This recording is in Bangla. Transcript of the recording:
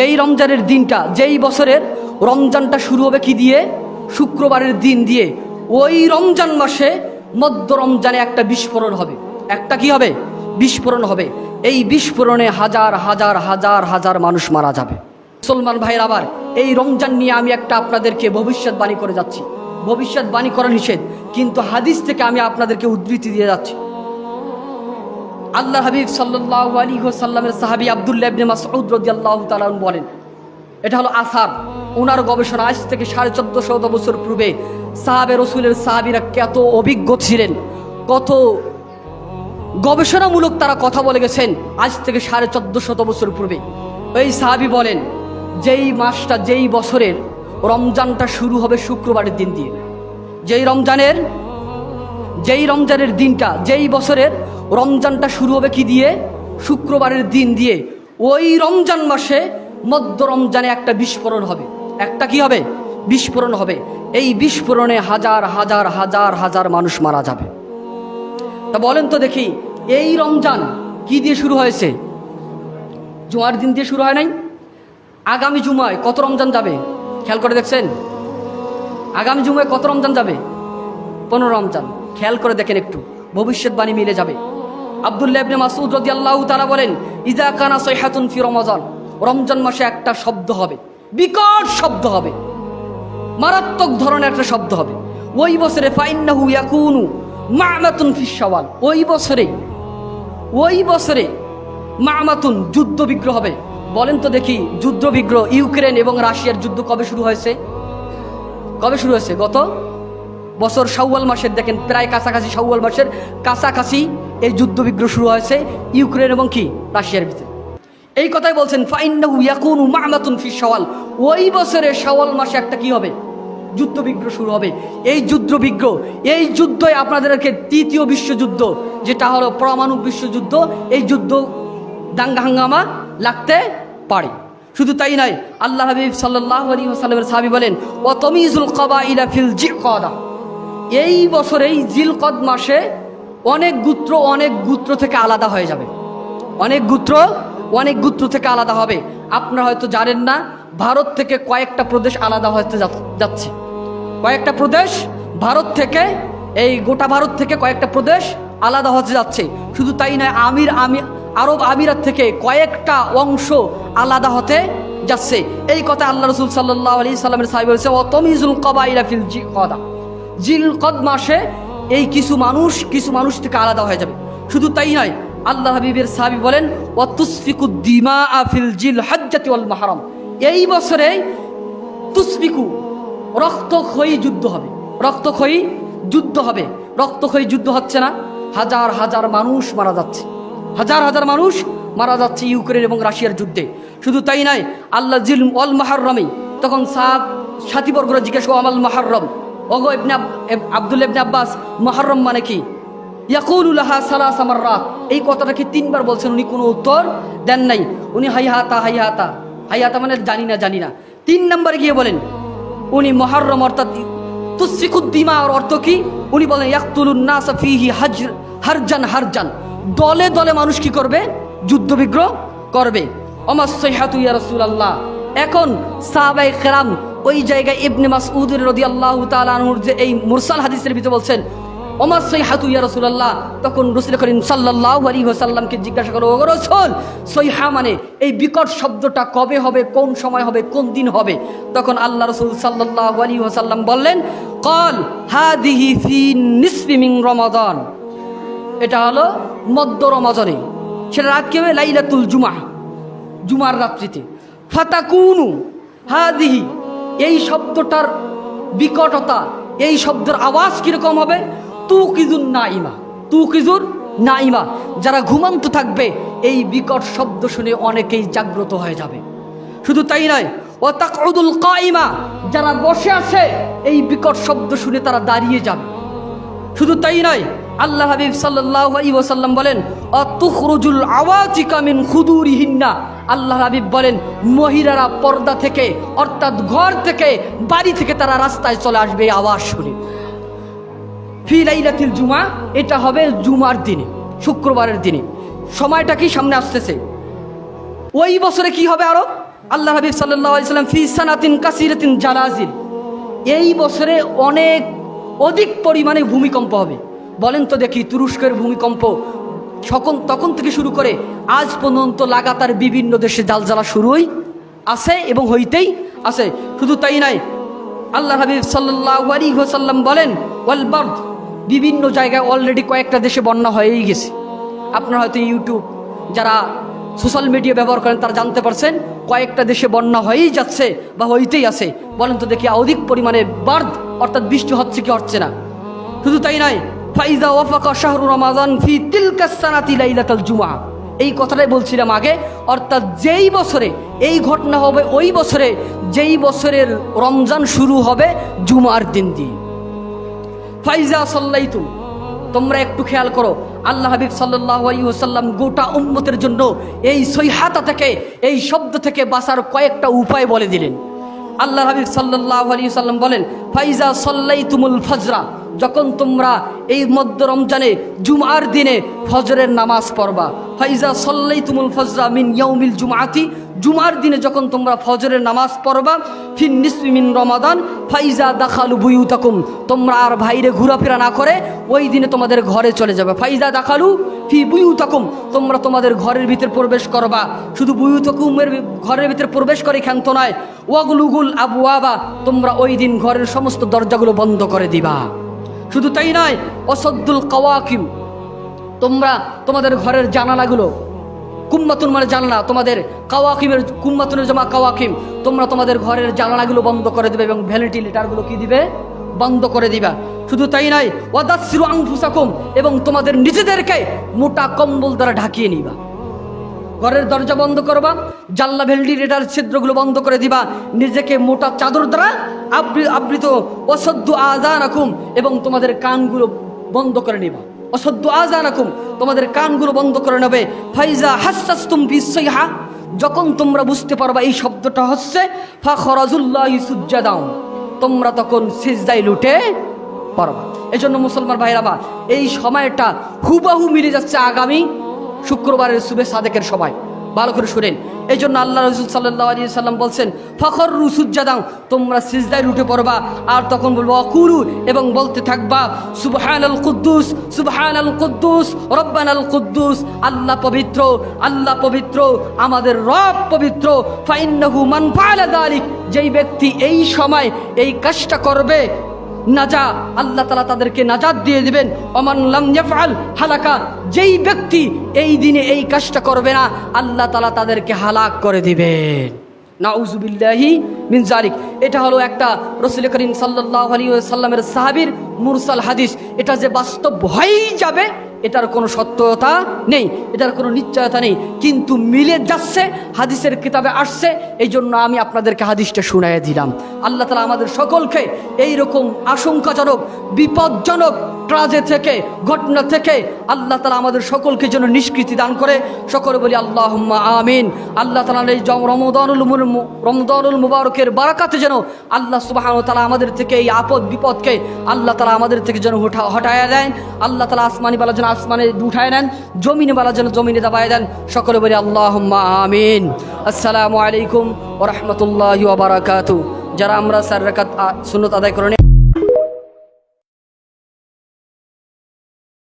এই রমজানের দিনটা, যেই বছরের রমজানটা শুরু হবে কি দিয়ে? শুক্রবারের দিন দিয়ে। ওই রমজান মাসে মধ্য রমজানে একটা বিস্ফোরণ হবে। একটা কি হবে? বিস্ফোরণ হবে। এই বিস্ফোরণে হাজার হাজার হাজার হাজার মানুষ মারা যাবে। মুসলমান ভাইয়ের, আবার এই রমজান নিয়ে আমি একটা আপনাদেরকে ভবিষ্যৎবাণী করে যাচ্ছি। ভবিষ্যৎবাণী করা নিষেধ, কিন্তু হাদিস থেকে আমি আপনাদেরকে উদ্ধৃতি দিয়ে যাচ্ছি। আল্লাহ হাবিব সাল্লাল্লাহু আলাইহি ওয়াসাল্লামের সাহাবী আব্দুল্লাহ ইবনে মাসউদ রাদিয়াল্লাহু তাআলা বলেন, এটা হলো আসার, ওনার গবেষণা। আজ থেকে 1450 বছর পূর্বে সাহাবে রসুলের সাহাবীরা কত অভিজ্ঞ ছিলেন, কত গবেষণামূলক তারা কথা বলে গেছেন আজ থেকে 1450 বছর পূর্বে। এই সাহাবী বলেন, যেই মাসটা, যেই বছরের রমজানটা শুরু হবে শুক্রবারের দিন দিয়ে, যেই রমজানের দিনটা, যেই বছরের রমজানটা শুরু হবে কি দিয়ে? শুক্রবারের দিন দিয়ে। ওই রমজান মাসে মধ্য রমজানে একটা বিস্ফোরণ হবে। একটা কি হবে? বিস্ফোরণ হবে। এই বিস্ফোরণে হাজার হাজার হাজার হাজার মানুষ মারা যাবে। তা বলেন তো দেখি, এই রমজান কি দিয়ে শুরু হয়েছে? জুমার দিন দিয়ে শুরু হয় নাই? আগামী জুমায় কত রমজান যাবে খেয়াল করে দেখছেন? আগামী জুমায় কত রমজান যাবে? 15 রমজান। খেয়াল করে দেখেন একটু, ভবিষ্যৎবাণী মিলে যাবে। আব্দুল্লাহ ইবনে মাসউদ রাদিয়াল্লাহু তাআলা বলেন, ইযা কানা সাইহাতুন ফি রমাজান, রমজান মাসে একটা শব্দ হবে, বিকট শব্দ হবে, মারাত্মক ধরনের একটা শব্দ হবে। ওই বছরে ফাইন্নাহু ইয়াকুনু মা'মাতুন ফিশ শাওয়াল, ওই বছরে মা'মাতুন, যুদ্ধ বিগ্রহ হবে। বলেন তো দেখি, যুদ্ধ বিগ্রহ, ইউক্রেন এবং রাশিয়ার যুদ্ধ কবে শুরু হয়েছে? কবে শুরু হয়েছে? গত বছর শাওয়াল মাসের, দেখেন প্রায় কাছাকাছি, শাওয়াল মাসের কাছাকাছি এই যুদ্ধ বিগ্রহ শুরু হয়েছে ইউক্রেন এবং কি রাশিয়ার ভিতরে। এই কথাই বলছেন, ফাইন্নাহু ইয়াকুনু মা'মাতুন ফিশ শাওয়াল, ওই বছরে শাওয়াল মাসে একটা কি হবে? যুদ্ধ বিগ্রহ শুরু হবে। এই যুদ্ধ বিগ্রহ, এই যুদ্ধই আপনাদেরকে তৃতীয় বিশ্বযুদ্ধ, যেটা হলো পরমাণু বিশ্বযুদ্ধ, এই যুদ্ধ দাঙ্গা হাঙ্গামা লাগতে পারে। শুধু তাই নয়, আল্লাহ হাবিব সাল্লাল্লাহু আলাইহি ওয়াসাল্লামের সাহাবী বলেন, ওয়া তামিজুল কাবাইলা ফিল জিলকাদা, এই বছরেই জিলকদ মাসে অনেক গোত্র থেকে আলাদা হয়ে যাবে। অনেক গোত্র থেকে আলাদা হবে। আপনারা হয়তো জানেন না, ভারত থেকে কয়েকটা প্রদেশ আলাদা হতে যাচ্ছে। কয়েকটা প্রদেশ ভারত থেকে, এই গোটা ভারত থেকে কয়েকটা প্রদেশ আলাদা হতে যাচ্ছে। শুধু তাই নয়, আরব আমিরাত থেকে কয়েকটা অংশ আলাদা হতে যাচ্ছে। এই কথা আল্লাহ রাসূল সাল্লাল্লাহু আলাইহি সাল্লামের সাহাবী বলেছে, ওয়া তামিজুল কাবাইলা ফিল জিলকাদা, জিলকদ মাসে এই কিছু মানুষ থেকে আলাদা হয়ে যাবে। শুধু তাই নয়, আল্লাহ হাবিবের সাহাবী বলেন, ওয়া তুসফিকুদ দিমাআ ফিল জিলহজ্জাতি ওয়াল মুহররম, এই বছরে তুসফিকু, রক্তক্ষয়ী যুদ্ধ হবে। রক্তক্ষয়ী যুদ্ধ হচ্ছে না? হাজার হাজার মানুষ মারা যাচ্ছে, ইউক্রেন এবং রাশিয়ার যুদ্ধে। শুধু তাই নয়, আল্লাহ জিল ওয়াল মুহররমি, তখন সাথীবর্গরা জিজ্ঞাসা করো, আমাল মুহররম, ওগো আব্দুল্লাহ ইবনে আব্বাস, মুহররম মানে কি? ইয়াকুলু লাহা সালাস মাররাত, এই কথাটা কি 3 বার বলছেন, উনি কোনো উত্তর দেন নাই। উনি হাইহাতা মানে জানি না। 3 নম্বরে গিয়ে বলেন, উনি মুহররম অর্থাৎ তুসফিকুদ দিমা, আর অর্থ কি? উনি বলেন, ইয়াকতুলুন নাস ফিহি হারজান, দলে দলে মানুষ কি করবে? যুদ্ধ বিগ্রহ করবে। ওমাস সাইহাতু ইয়া রাসূলুল্লাহ, এখন সাহাবায়ে কেরাম ওই জায়গায় ইবনে মাসউদ রাদিয়াল্লাহু তাআলা আনহুর যে এই মুরসাল হাদিসের ভিতরে বলছেন, ওমাস সাইহাতু ইয়া রাসূলুল্লাহ, তখন রাসূল করিম সাল্লাল্লাহু আলাইহি ওয়াসাল্লামকে জিজ্ঞাসা করো, ও রাসূল, সাইহা মানে এই বিকট শব্দটা কবে হবে, কোন সময় হবে, কোন দিন হবে? তখন আল্লাহ রাসূল সাল্লাল্লাহু আলাইহি ওয়াসাল্লাম বললেন, ক্বাল হাদিহি ফি নিসফি মিন রমাদান, এটা হলো মধ্য রমজানে, সেটা রাত কি হবে? লাইলাতুল জুমার রাত্রিতে। ফাতাকুনু হাদিহি, এই শব্দটার বিকটতা, এই শব্দের আওয়াজ কিরকম হবে? তুকিজুন নাইমা, যারা ঘুমন্ত থাকবে এই বিকট শব্দ শুনে অনেকেই জাগ্রত হয়ে যাবে। শুধু তাই নয়, ওয়া তাকউদুল কাইমা, যারা বসে আছে এই বিকট শব্দ শুনে তারা দাঁড়িয়ে যাবে। শুধু তাই নয়, আল্লাহ হাবিব সাল্লাল্লাহু আলাইহি ওয়াসাল্লাম বলেন, আতুখরুজুল আওয়াতিকা মিন খুদুরিহিন্না, আল্লাহ হাবিব বলেন, মহিলারা পর্দা থেকে, অর্থাৎ ঘর থেকে, বাড়ি থেকে তারা রাস্তায় চলে আসবে এই আওয়াজ শুনে। ফি লাইলাতিল জুমা, এটা হবে জুমার দিনে, শুক্রবারের দিনে। সময়টা কি সামনে আসতেছে? ওই বছরে কি হবে? আরো আল্লাহ হাবিব সাল্লাল্লাহু আলাইহি সাল্লাম ফি সানাতিন কাসিরাতিন জালাজিল, এই বছরে অনেক অধিক পরিমাণে ভূমিকম্প হবে। বলেন তো দেখি, তুরস্কের ভূমিকম্প তখন থেকে শুরু করে আজ পর্যন্ত লাগাতার বিভিন্ন দেশে জালজালা শুরুই আছে এবং হইতেই আছে। শুধু তাই নয়, আল্লাহ হাবিব সাল্লাল্লাহু আলাইহি ওয়াসাল্লাম বলেন ওয়াল বারদ, বিভিন্ন জায়গায় অলরেডি কয়েকটা দেশে বন্যা হয়েই গেছে। আপনারা হয়তো ইউটিউব, যারা সোশ্যাল মিডিয়া ব্যবহার করেন তারা জানতে পারছেন কয়েকটা দেশে বন্যা হয়েই যাচ্ছে বা হইতেই আছে। বলেন তো দেখি, অধিক পরিমাণে বারদ অর্থাৎ বৃষ্টি হচ্ছে কি হচ্ছে না। শুধু তাই নয়, ফাইজা ওয়াফাকা শাহরু রমাদান ফি তিলকা সানাতি লাইলাতুল জুমআ, এই কথাটাই বলছিলাম আগে, অর্থাৎ যেই বছরে এই ঘটনা হবে ওই বছরে, যেই বছরের রমজান শুরু হবে জুমার দিন দিয়ে। ফাইজা সাল্লাইতুম, তোমরা একটু খেয়াল করো, আল্লাহ হাবিব সাল্লাল্লাহু আলাইহি ওয়াসাল্লাম গোটা উম্মতের জন্য এই সহিহাতা থেকে, এই শব্দ থেকে বাঁচার কয়েকটা উপায় বলে দিলেন। আল্লাহ হাবিব সাল্লাল্লাহু আলাইহি ওয়াসাল্লাম বলেন ফাইজা সাল্লাইতুমুল ফজরা, যখন তোমরা এই মধ্য রমজানে জুমার দিনে ফজরের নামাজ পড়বা। ফাইজা সাল্লাইতুমুল ফজরা মিন ইয়াউমিল জুমআতি, জুমার দিনে যখন তোমরা ফজরের নামাজ পড়বা। ফিন নিসফি মিন রমাদান ফাইজা দাখালু বুয়ুতাকুম, তোমরা আর বাইরে ঘোরাফেরা না করে ওই দিনে তোমাদের ঘরে চলে যাবে। ফাইজা দাখালু ফি বুয়ুতাকুম, তোমরা তোমাদের ঘরের ভিতর প্রবেশ করবা। শুধু বুয়ুতাকুমের ঘরের ভিতর প্রবেশ করে ক্ষান্ত নয়, ওয়াগলুগুল আবওয়াবা, তোমরা ওই দিন ঘরের সমস্ত দরজাগুলো বন্ধ করে দিবা। শুধু তাই নয়, অসদ্দুল কাওয়াকিম, তোমরা তোমাদের ঘরের জানালাগুলো, কুম্মাতুন মানে জানালা, তোমাদের কাওয়াকিমের, কুম্মাতুনের জমা কাওয়াকিম, তোমরা তোমাদের ঘরের জানালাগুলো বন্ধ করে দিবে এবং ভেন্টিলেটরগুলো কি দিবে, বন্ধ করে দিবা। শুধু তাই নয়, ওয়াদাসসিরু আনফুসাকুম, এবং তোমাদের নিজেদেরকে মোটা কম্বল দ্বারা ঢাকিয়ে নিবা। ঘরের দরজা বন্ধ করবা, জানলা ভেন্টিলেটর ছিদ্রগুলো বন্ধ করে দিবা, নিজেকে মোটা চাদর দ্বারা আবৃত। অসদ্দু আযানাকুম, এবং তোমাদের কানগুলো বন্ধ করে নিবা। অসদ্দু আযানাকুম, তোমাদের কানগুলো বন্ধ করে নেবে। ফাইজা হাসসাসতুম বিসসাইহা, যখন তোমরা বুঝতে পারবা এই শব্দটা হচ্ছে ফাখরাজুল্লাহি সুজ্জাদান, তোমরা তখন সিজদায় লুটে পড়বা। এজন্য মুসলমান ভাইরা আমার, এই সময়টা হুবাহু মিলে যাচ্ছে আগামী শুক্রবারের সুবে সাদেকের সময়। ভালো করে শুনেন, এই জন্য আল্লাহ রাসূল সাল্লাল্লাহু আলাইহি সাল্লাম বলছেন ফাখরু সুজ্জাদান, তোমরা সিজদায় উঠে পড়বা। আর তখন বলবো অকুলু, এবং বলতে থাকবা সুবহানাল কুদ্দুস, সুবহানাল কুদ্দুস রব্বানাল কুদ্দুস, আল্লাহ পবিত্র, আল্লাহ পবিত্র, আমাদের রব পবিত্র। ফাইন্নাহু মান ফাআলা যালিক, যেই ব্যক্তি এই সময় এই কাজটা করবে, নাজা, আল্লাহ তাআলা তাদেরকে নাজাত দিয়ে দিবেন। ওমান লাম ইয়াফআল হালাকা, যেই ব্যক্তি এই দিনে এই কাজটা করবে না, আল্লাহ তাআলা তাদেরকে হালাক করে দিবেন। নাউযুবিল্লাহি মিন যালিক। এটা হলো একটা রাসূল করিম সাল্লাল্লাহু আলাইহি ওয়াসাল্লামের সাহাবীর মুরসাল হাদিস। এটা যে বাস্তব হয়েই যাবে এটার কোনো সত্যতা নেই, এটার কোনো নিশ্চয়তা নেই, কিন্তু মিলে যাচ্ছে, হাদিসের কিতাবে আসছে। এই জন্য আমি আপনাদেরকে হাদিসটা শুনাইয়া দিলাম। আল্লাহ তাআলা আমাদের সকলকে এই রকম আশঙ্কাজনক, বিপজ্জনক ট্রাজে থেকে, ঘটনা থেকে আল্লাহ তাআলা আমাদের সকলকে যেন নিষ্কৃতি দান করে। সকলে বলি আল্লাহুম্মা আমিন। আল্লাহ তাআলা এই রমজানুল মুবারকের বারাকাতে যেন আল্লাহ সুবহানাহু ওয়া তাআলা আমাদের থেকে এই আপদ বিপদকে আল্লাহ তাআলা আমাদের থেকে যেন হটায়া দেন। আল্লাহ তাআলা আসমানি বালা যেন আসমানে উঠায় নেন, জমিনে বালা যেন জমিনে দাবায় দেন। সকলে বলি আল্লাহুম্মা আমিন। আসসালামু আলাইকুম ওয়া রাহমাতুল্লাহি ওয়া বারাকাতুহু। যারা আমরা 4 রাকাত সুন্নাত আদায় করে